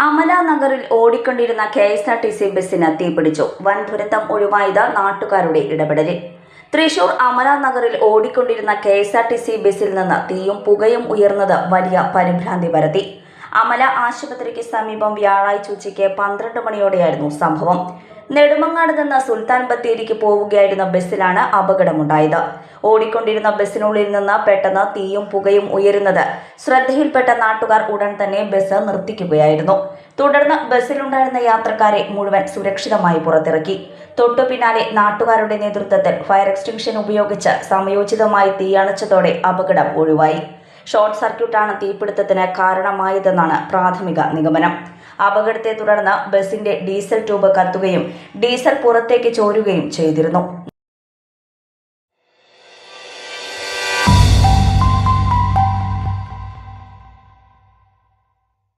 അമല നഗറിൽ ഓടിക്കൊണ്ടിരുന്ന KSRTC ബസിന് തീപിടിച്ചു. വൻ ദുരന്തം ഒഴിവായത് നാട്ടുകാരുടെ ഇടപെടലിൽ. തൃശൂർ അമല നഗറിൽ ഓടിക്കൊണ്ടിരുന്ന KSRTC ബസിൽ നിന്ന് തീയും പുകയും ഉയർന്നത് വലിയ പരിഭ്രാന്തി പരത്തി. അമല ആശുപത്രിക്ക് സമീപം വ്യാഴാഴ്ച ഉച്ചയ്ക്ക് 12 മണിയോടെയായിരുന്നു സംഭവം. നെടുമങ്ങാട് നിന്ന് സുൽത്താൻ ബത്തേരിക്ക് പോവുകയായിരുന്ന ബസ്സിലാണ് അപകടമുണ്ടായത്. ഓടിക്കൊണ്ടിരുന്ന ബസ്സിനുള്ളിൽ നിന്ന് പെട്ടെന്ന് തീയും പുകയും ഉയരുന്നത് ശ്രദ്ധയിൽപ്പെട്ട നാട്ടുകാർ ഉടൻ തന്നെ ബസ് നിർത്തിക്കുകയായിരുന്നു. തുടർന്ന് ബസ്സിലുണ്ടായിരുന്ന യാത്രക്കാരെ മുഴുവൻ സുരക്ഷിതമായി പുറത്തിറക്കി. തൊട്ടു പിന്നാലെ നാട്ടുകാരുടെ നേതൃത്വത്തിൽ ഫയർ എക്സ്റ്റിങ്ഷൻ ഉപയോഗിച്ച് സമയോചിതമായി തീയണച്ചതോടെ അപകടം ഒഴിവായി. ഷോർട്ട് സർക്യൂട്ടാണ് തീപിടുത്തത്തിന് കാരണമായതെന്നാണ് പ്രാഥമിക നിഗമനം. അപകടത്തെ തുടർന്ന് ബസിന്റെ ഡീസൽ ട്യൂബ് കത്തുകയും ഡീസൽ പുറത്തേക്ക് ചോരുകയും ചെയ്തിരുന്നു.